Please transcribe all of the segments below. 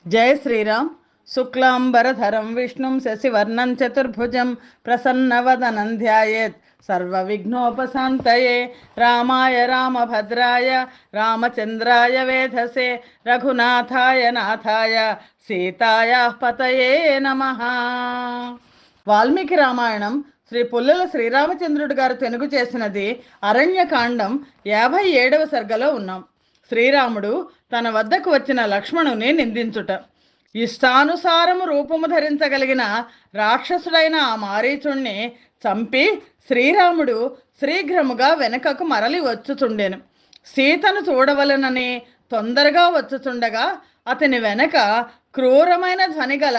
జయ శ్రీరామ్. శుక్లాంబరధరం విష్ణుం శశివర్ణం చతుర్భుజం ప్రసన్నవదనం ధ్యాయేత్ సర్వవిఘ్నోపశాంతయే. రామాయ రామభద్రాయ రామచంద్రాయ వేధసే రఘునాథాయ నాథాయ సీతాయ పతయే నమః. వాల్మీకి రామాయణం శ్రీ పుల్లల శ్రీరామచంద్రుడు గారు తెనుగు చేసినది అరణ్యకాండం 57వ సర్గలో ఉన్నాం. శ్రీరాముడు తన వద్దకు వచ్చిన లక్ష్మణుని నిందించుట. ఇష్టానుసారము రూపము ధరించగలిగిన రాక్షసుడైన ఆ మారీచుణ్ణి చంపి శ్రీరాముడు శీఘ్రముగా వెనుకకు మరలి వచ్చుచుండెను. సీతను చూడవలనని తొందరగా వచ్చుచుండగా అతని వెనక క్రూరమైన ధ్వనిగల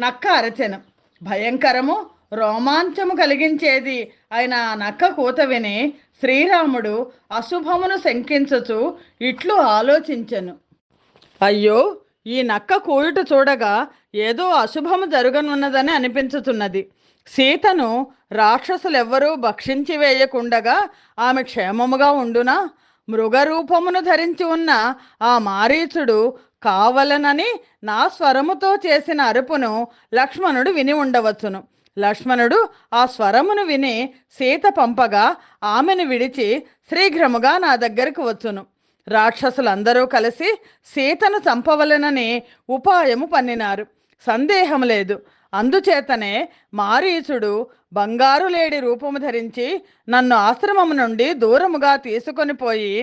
నక్క అరచెను. భయంకరము రోమాంచము కలిగించేది అయిన నక్క కూత విని శ్రీరాముడు అశుభమును శంకించుచు ఇట్లు ఆలోచించెను. అయ్యో, ఈ నక్క కూయుట చూడగా ఏదో అశుభము జరగనున్నదని అనిపించుతున్నది. సీతను రాక్షసులెవ్వరూ భక్షించి వేయకుండగా ఆమె క్షేమముగా ఉండునా? మృగరూపమును ధరించి ఉన్న ఆ మారీచుడు కావలనని నా స్వరముతో చేసిన అరుపును లక్ష్మణుడు విని ఉండవచ్చును. లక్ష్మణుడు ఆ స్వరమును విని సీత పంపగా ఆమెను విడిచి శీఘ్రముగా నా దగ్గరకు వచ్చును. రాక్షసులందరూ కలిసి సీతను చంపవలనని ఉపాయము పన్నినారు. సందేహం లేదు. అందుచేతనే మారీచుడు బంగారు లేడి రూపము ధరించి నన్ను ఆశ్రమము నుండి దూరముగా తీసుకొని పోయి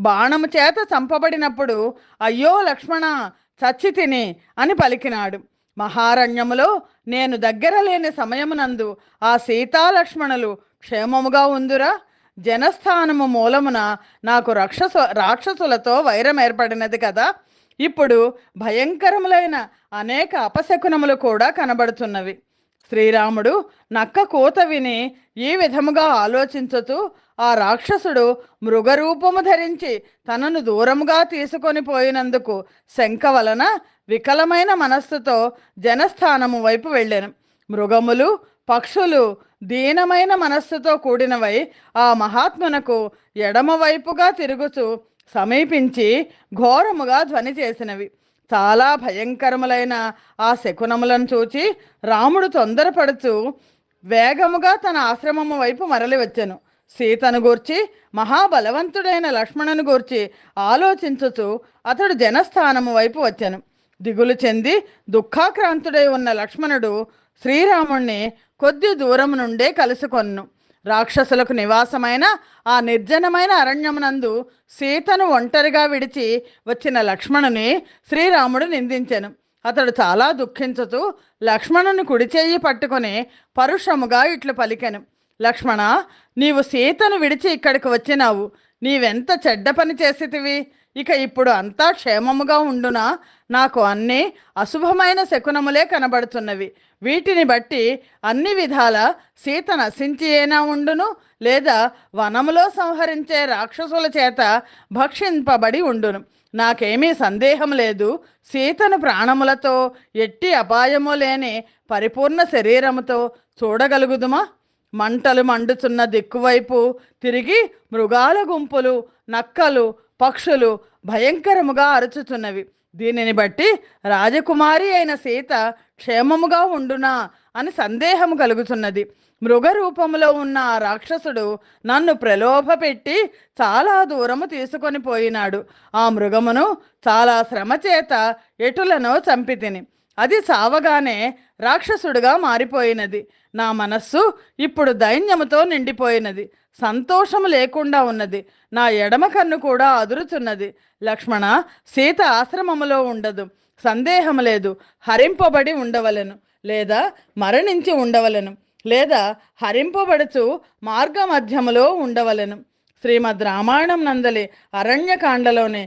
బాణము చేత చంపబడినప్పుడు అయ్యో లక్ష్మణ, చచ్చి తిని అని పలికినాడు. మహారణ్యములో నేను దగ్గర లేని సమయమునందు ఆ సీతాలక్ష్మణులు క్షేమముగా ఉందురా? జనస్థానము మూలమున నాకు రాక్షసులతో వైరం ఏర్పడినది కదా. ఇప్పుడు భయంకరములైన అనేక అపశకునములు కూడా కనబడుతున్నవి. శ్రీరాముడు నక్క కూత విని ఈ విధముగా ఆలోచించుతూ ఆ రాక్షసుడు మృగరూపము ధరించి తనను దూరముగా తీసుకొని పోయినందుకు శంక వలన వికలమైన మనస్సుతో జనస్థానము వైపు వెళ్ళాను. మృగములు పక్షులు దీనమైన మనస్సుతో కూడినవై ఆ మహాత్మునకు ఎడమవైపుగా తిరుగుచు సమీపించి ఘోరముగా ధ్వని చేసినవి. చాలా భయంకరములైన ఆ శకునములను చూచి రాముడు తొందరపడుచు వేగముగా తన ఆశ్రమము వైపు మరలి వచ్చెను. సీతను గూర్చి మహాబలవంతుడైన లక్ష్మణుని గూర్చి ఆలోచించుచు అతడు జనస్థానము వైపు వచ్చెను. దిగులు చెంది దుఃఖాక్రాంతుడై ఉన్న లక్ష్మణుడు శ్రీరాముణ్ణి కొద్ది దూరం నుండే కలుసుకొన్ను. రాక్షసులకు నివాసమైన ఆ నిర్జనమైన అరణ్యమునందు సీతను ఒంటరిగా విడిచి వచ్చిన లక్ష్మణుని శ్రీరాముడు నిందించెను. అతడు చాలా దుఃఖించుతూ లక్ష్మణుని కుడిచేయి పట్టుకొని పరుషముగా ఇట్లు పలికెను. లక్ష్మణ, నీవు సీతను విడిచి ఇక్కడికి వచ్చినావు. నీవెంత చెడ్డ పని చేసితివి. ఇక ఇప్పుడు అంతా క్షేమముగా ఉండునా? నాకు అన్ని అశుభమైన శకునములే కనబడుతున్నవి. వీటిని బట్టి అన్ని విధాల సీత నశించి ఏనా ఉండును, లేదా వనములో సంహరించే రాక్షసుల చేత భక్షింపబడి ఉండును. నాకేమీ సందేహం లేదు. సీతను ప్రాణములతో ఎట్టి అపాయము లేని పరిపూర్ణ శరీరముతో చూడగలుగుదుమా? మంటలు మండుచున్న దిక్కువైపు తిరిగి మృగాల గుంపులు, నక్కలు, పక్షులు భయంకరముగా అరుచుచున్నవి. దీనిని బట్టి రాజకుమారి అయిన సీత క్షేమముగా ఉండునా అని సందేహము కలుగుతున్నది. మృగ రూపములో ఉన్న ఆ రాక్షసుడు నన్ను ప్రలోభ పెట్టి చాలా దూరము తీసుకొని పోయినాడు. ఆ మృగమును చాలా శ్రమ చేత ఎటులను చంపితిని. అది చావగానే రాక్షసుడుగా మారిపోయినది. నా మనస్సు ఇప్పుడు దైన్యముతో నిండిపోయినది. సంతోషము లేకుండా ఉన్నది. నా ఎడమ కన్ను కూడా అదురుచున్నది. లక్ష్మణ, సీత ఆశ్రమములో ఉండదు. సందేహం లేదు. హరింపబడి ఉండవలెను, లేదా మరణించి ఉండవలెను, లేదా హరింపబడుచు మార్గ మధ్యములో ఉండవలెను. శ్రీమద్ రామాయణం నందలి అరణ్యకాండలోని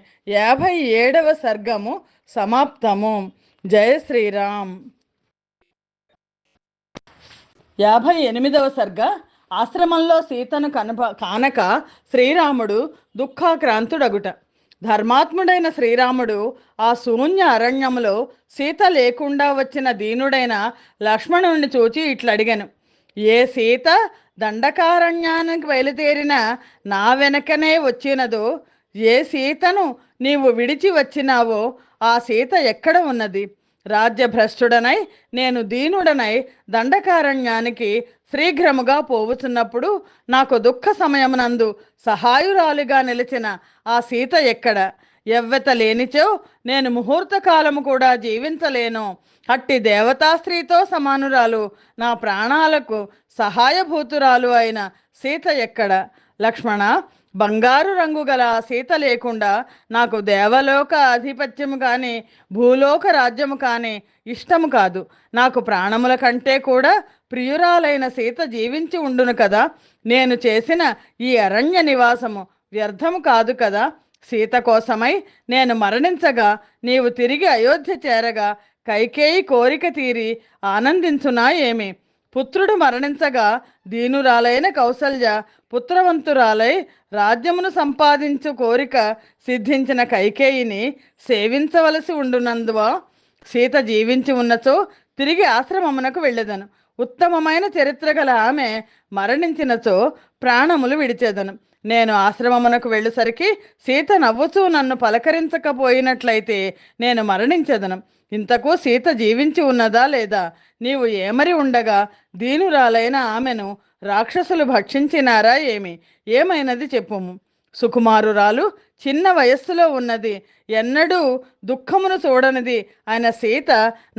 57వ సర్గము సమాప్తము. జయ శ్రీరామ్. 58వ సర్గ. ఆశ్రమంలో సీతను కానక శ్రీరాముడు దుఃఖాక్రాంతుడగుట. ధర్మాత్ముడైన శ్రీరాముడు ఆ శూన్య అరణ్యములో సీత లేకుండా వచ్చిన దీనుడైన లక్ష్మణుడిని చూచి ఇట్లడిగెను. ఏ సీత దండకారణ్యానికి బయలుదేరిన నా వెనకనే వచ్చినదో, ఏ సీతను నీవు విడిచి వచ్చినావో ఆ సీత ఎక్కడ ఉన్నది? రాజ్యభ్రష్టుడనై నేను దీనుడనై దండకారణ్యానికి శీఘ్రముగా పోవుచున్నప్పుడు నాకు దుఃఖ సమయమునందు సహాయురాలిగా నిలిచిన ఆ సీత ఎక్కడ? ఎవ్వత లేనిచో నేను ముహూర్త కాలము కూడా జీవించలేను. అట్టి దేవతాస్త్రీతో సమానురాలు, నా ప్రాణాలకు సహాయభూతురాలు అయిన సీత ఎక్కడ? లక్ష్మణ, బంగారు రంగు గల సీత లేకుండా నాకు దేవలోక ఆధిపత్యము కానీ భూలోక రాజ్యము కానీ ఇష్టము కాదు. నాకు ప్రాణముల కంటే కూడా ప్రియురాలైన సీత జీవించి ఉండును కదా. నేను చేసిన ఈ అరణ్య నివాసము వ్యర్థము కాదు కదా. సీత కోసమై నేను మరణించగా నీవు తిరిగి అయోధ్య చేరగా కైకేయి కోరిక తీరి ఆనందించునా ఏమి? పుత్రుడు మరణించగా దీనురాలైన కౌసల్య పుత్రవంతురాలై రాజ్యమును సంపాదించు కోరిక సిద్ధించిన కైకేయిని సేవించవలసి ఉండునందువా? సీత జీవించి ఉన్నచో తిరిగి ఆశ్రమమునకు వెళ్ళేదను. ఉత్తమమైన చరిత్ర గల ఆమె మరణించినచో ప్రాణములు విడిచేదను. నేను ఆశ్రమమునకు వెళ్ళేసరికి సీత నవ్వుతూ నన్ను పలకరించకపోయినట్లయితే నేను మరణించేదను. ఇంతకు సీత జీవించి ఉన్నదా లేదా? నీవు ఏమరి ఉండగా దీనురాలైన ఆమెను రాక్షసులు భక్షించినారా ఏమి? ఏమైనది చెప్పుము. సుకుమారురాలు, చిన్న వయస్సులో ఉన్నది, ఎన్నడూ దుఃఖమును చూడనిది ఆయన సీత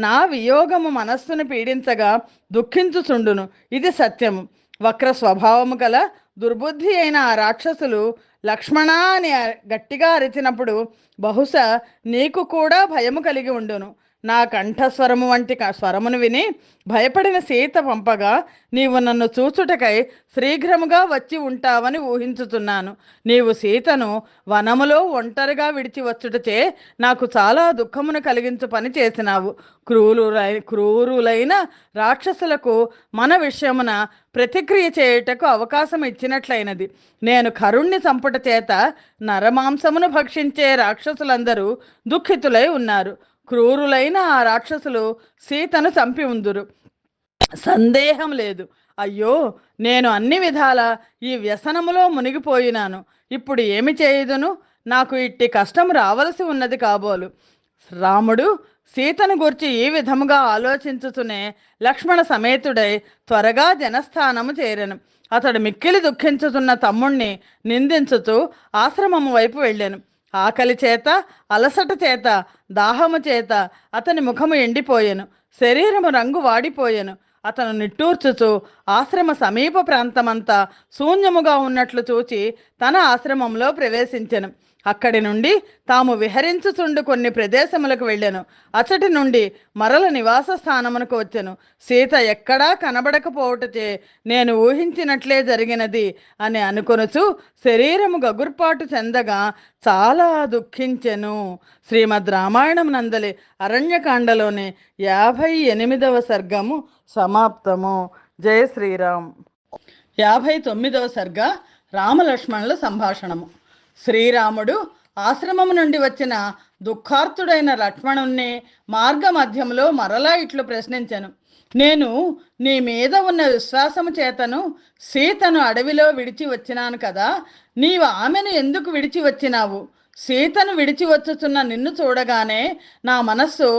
నా వియోగము మనస్సును పీడించగా దుఃఖించుచుండును. ఇది సత్యము. వక్ర స్వభావము గల దుర్బుద్ధి అయిన ఆ రాక్షసులు లక్ష్మణ అని గట్టిగా అరిచినప్పుడు బహుశా నీకు కూడా భయము కలిగి ఉండును. నా కంఠస్వరము వంటి స్వరమును విని భయపడిన సీత పంపగా నీవు నన్ను చూచుటకై శీఘ్రముగా వచ్చి ఉంటావని ఊహించుతున్నాను. నీవు సీతను వనములో ఒంటరిగా విడిచి వచ్చుటచే నాకు చాలా దుఃఖమును కలిగించు పని చేసినావు. క్రూరులైన రాక్షసులకు మన విషయమున ప్రతిక్రియ చేయుటకు అవకాశం ఇచ్చినట్లయినది. నేను కరుణ్ణి చంపుట చేత నరమాంసమును భక్షించే రాక్షసులందరూ దుఃఖితులై ఉన్నారు. క్రూరులైన ఆ రాక్షసులు సీతను చంపి ఉందురు, సందేహం లేదు. అయ్యో, నేను అన్ని విధాల ఈ వ్యసనములో మునిగిపోయినాను. ఇప్పుడు ఏమి చేయుదును? నాకు ఇట్టి కష్టం రావలసి ఉన్నది కాబోలు. రాముడు సీతను గురించి ఈ విధముగా ఆలోచించుతూనే లక్ష్మణ సమేతుడై త్వరగా జనస్థానము చేరెను. అతడు మిక్కిలి దుఃఖించుతున్న తమ్ముణ్ణి నిందించుతూ ఆశ్రమము వైపు వెళ్ళాను. ఆకలి చేత, అలసట చేత, దాహము చేత అతని ముఖము ఎండిపోయెను, శరీరము రంగు వాడిపోయెను. అతను నిట్టూర్చుచు ఆశ్రమ సమీప ప్రాంతమంతా శూన్యముగా ఉన్నట్లు చూచి తన ఆశ్రమంలో ప్రవేశించెను. అక్కడి నుండి తాము విహరించుచుండు కొన్ని ప్రదేశములకు వెళ్ళాను. అచ్చటి నుండి మరల నివాస స్థానమునకు వచ్చెను. సీత ఎక్కడా కనబడకపోవటచే నేను ఊహించినట్లే జరిగినది అని అనుకొనుచు శరీరము గగుర్పాటు చెందగా చాలా దుఃఖించెను. శ్రీమద్ రామాయణం నందలి అరణ్యకాండలోని 58వ సర్గము సమాప్తము. జయ శ్రీరామ్. 59వ సర్గ రామలక్ష్మణుల సంభాషణము. శ్రీరాముడు ఆశ్రమము నుండి వచ్చిన దుఃఖార్తుడైన లక్ష్మణుణ్ణి మార్గ మధ్యంలో మరలా ఇట్లు ప్రశ్నించెను. నేను నీ మీద ఉన్న విశ్వాసము చేతను సీతను అడవిలో విడిచి వచ్చినాను కదా, నీవు ఆమెను ఎందుకు విడిచి వచ్చినావు? సీతను విడిచి వచ్చుచున్న నిన్ను చూడగానే నా మనస్సు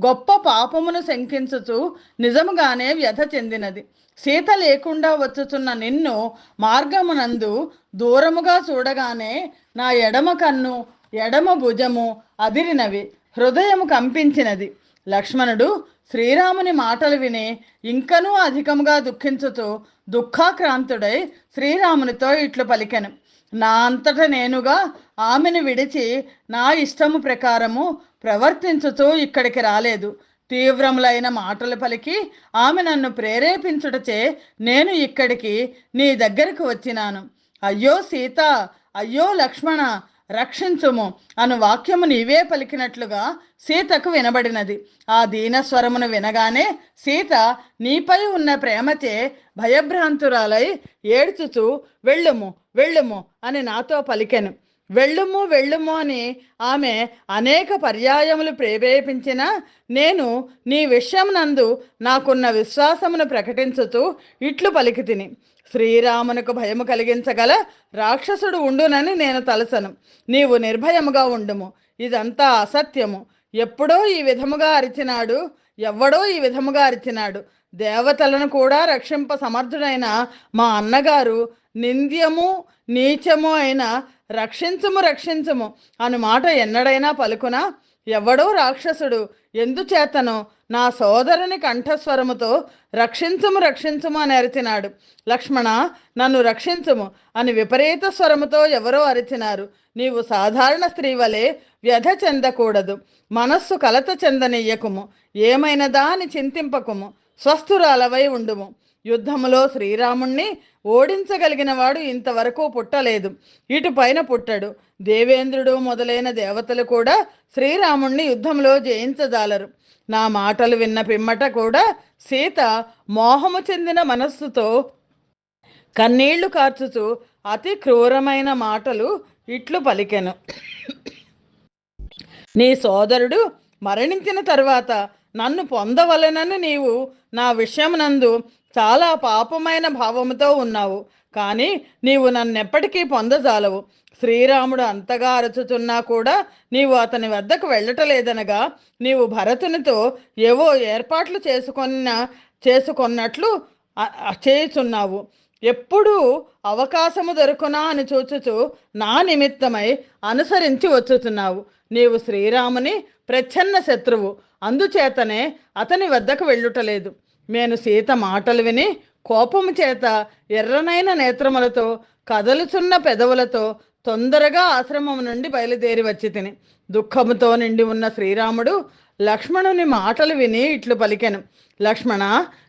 గొప్ప పాపమును శంకించుచు నిజముగానే వ్యధ చెందినది. సీత లేకుండా వచ్చుచున్న నిన్ను మార్గమునందు దూరముగా చూడగానే నా ఎడమ కన్ను, ఎడమ భుజము అదిరినవి, హృదయము కంపించినది. లక్ష్మణుడు శ్రీరాముని మాటలు విని ఇంకనూ అధికముగా దుఃఖించుతూ దుఃఖాక్రాంతుడై శ్రీరామునితో ఇట్లు పలికెను. నా అంతట నేనుగా ఆమెను విడిచి నా ఇష్టము ప్రకారము ప్రవర్తించుతూ ఇక్కడికి రాలేదు. తీవ్రములైన మాటలు పలికి ఆమె నన్ను ప్రేరేపించుటచే నేను ఇక్కడికి నీ దగ్గరకు వచ్చినాను. అయ్యో సీత, అయ్యో లక్ష్మణ, రక్షించుము అను వాక్యము నీవే పలికినట్లుగా సీతకు వినబడినది. ఆ దీనస్వరమును వినగానే సీత నీపై ఉన్న ప్రేమచే భయభ్రాంతురాలై ఏడ్చుచూ వెళ్ళుము వెళ్ళుము అని నాతో పలికెను. వెళ్ళుము వెళ్ళుము అని ఆమె అనేక పర్యాయములు ప్రేరేపించినా నేను నీ విషయం నందు నాకున్న విశ్వాసమును ప్రకటించుతూ ఇట్లు పలికి తిని. శ్రీరామునకు భయము కలిగించగల రాక్షసుడు ఉండునని నేను తలసను. నీవు నిర్భయముగా ఉండుము. ఇదంతా అసత్యము. ఎప్పుడో ఈ విధముగా అరిచినాడు, ఎవ్వడో ఈ విధముగా అరిచినాడు. దేవతలను కూడా రక్షింప సమర్థుడైన మా అన్నగారు నింద్యము నీచము అయిన రక్షించుము రక్షించుము అను మాట ఎన్నడైనా పలుకునా? ఎవడో రాక్షసుడు ఎందుచేతనో నా సోదరుని కంఠస్వరముతో రక్షించుము రక్షించుము అని అరిచినాడు. లక్ష్మణ, నన్ను రక్షించుము అని విపరీత స్వరముతో ఎవరో అరిచినారు. నీవు సాధారణ స్త్రీ వలె వ్యధ చెందకూడదు. మనస్సు కలత చెందనీయకుము. ఏమైనదా అని చింతింపకుము. స్వస్థురాలవై ఉండుము. యుద్ధములో శ్రీరాముణ్ణి ఓడించగలిగిన వాడు ఇంతవరకు పుట్టలేదు, ఇటు పైన పుట్టడు. దేవేంద్రుడు మొదలైన దేవతలు కూడా శ్రీరాముణ్ణి యుద్ధంలో జయించజాలరు. నా మాటలు విన్న పిమ్మట కూడా సీత మోహము చెందిన మనస్సుతో కన్నీళ్లు కార్చుచు అతి క్రూరమైన మాటలు ఇట్లు పలికెను. నీ సోదరుడు మరణించిన తరువాత నన్ను పొందవలెనని నీవు నా విషయమునందు చాలా పాపమైన భావముతో ఉన్నావు. కానీ నీవు నన్నెప్పటికీ పొందజాలవు. శ్రీరాముడు అంతగా అరచుచున్నా కూడా నీవు అతని వద్దకు వెళ్ళటలేదనగా నీవు భరతునితో ఏవో ఏర్పాట్లు చేసుకొన్నట్లు చేయుచున్నావు. ఎప్పుడూ అవకాశము దొరుకునా అని చూచుచు నా నిమిత్తమై అనుసరించి వచ్చుచున్నావు. నీవు శ్రీరాముని ప్రచ్ఛన్న శత్రువు, అందుచేతనే అతని వద్దకు వెళ్ళుటలేదు. నేను సీత మాటలు విని కోపము చేత ఎర్రనైన నేత్రములతో కదలుచున్న పెదవులతో తొందరగా ఆశ్రమం నుండి బయలుదేరి వచ్చి తిని దుఃఖముతో నిండి ఉన్న శ్రీరాముడు లక్ష్మణుని మాటలు విని ఇట్లు పలికెను. లక్ష్మణ,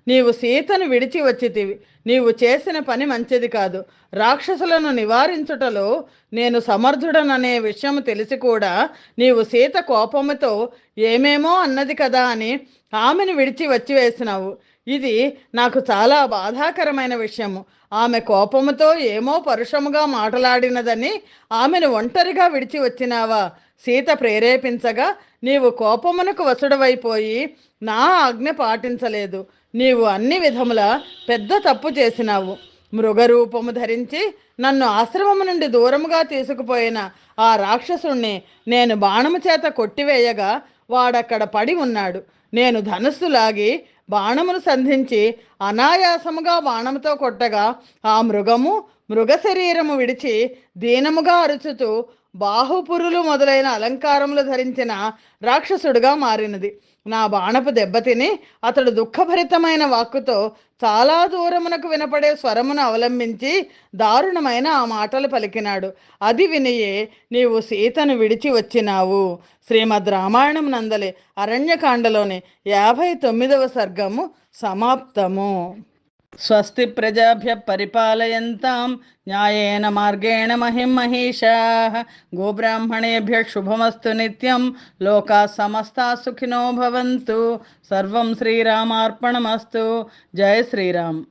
నీవు సీతను విడిచి వచ్చితివి. నీవు చేసిన పని మంచిది కాదు. రాక్షసులను నివారించుటలో నేను సమర్థుడననే విషయం తెలిసి కూడా నీవు సీత కోపముతో ఏమేమో అన్నది కదా అని ఆమెను విడిచి వచ్చి వేసినావు. ఇది నాకు చాలా బాధాకరమైన విషయము. ఆమె కోపముతో ఏమో పరుషముగా మాట్లాడినదని ఆమెను ఒంటరిగా విడిచి వచ్చినావా? సీత ప్రేరేపించగా నీవు కోపమునకు వసుడవైపోయి నా ఆజ్ఞ పాటించలేదు. నీవు అన్ని విధముల పెద్ద తప్పు చేసినావు. మృగరూపము ధరించి నన్ను ఆశ్రమము నుండి దూరముగా తీసుకుపోయిన ఆ రాక్షసుణ్ణి నేను బాణము చేత కొట్టివేయగా వాడక్కడ పడి ఉన్నాడు. నేను ధనుస్సు లాగి బాణమును సంధించి అనాయాసముగా బాణముతో కొట్టగా ఆ మృగ శరీరము విడిచి దీనముగా అరుచుతూ బాహుపురులు మొదలైన అలంకారములు ధరించిన రాక్షసుడుగా మారినది. నా బాణపు దెబ్బతిని అతడు దుఃఖభరితమైన వాక్కుతో చాలా దూరమునకు వినపడే స్వరమును అవలంబించి దారుణమైన ఆ మాటలు పలికినాడు. అది వినియే నీవు సీతను విడిచి వచ్చినావు. శ్రీమద్ రామాయణం నందలి అరణ్యకాండలోని 59వ సర్గము సమాప్తము. స్వస్తి ప్రజాభ్య పరిపాలయంతాం న్యాయేన మార్గేణ మహిం మహిషాః. గోబ్రాహ్మణేభ్య శుభమస్తు నిత్యం. లోకాః సమస్తాః సుఖినో భవంతు. సర్వం శ్రీరామార్పణమస్తు. జయ శ్రీరామ్.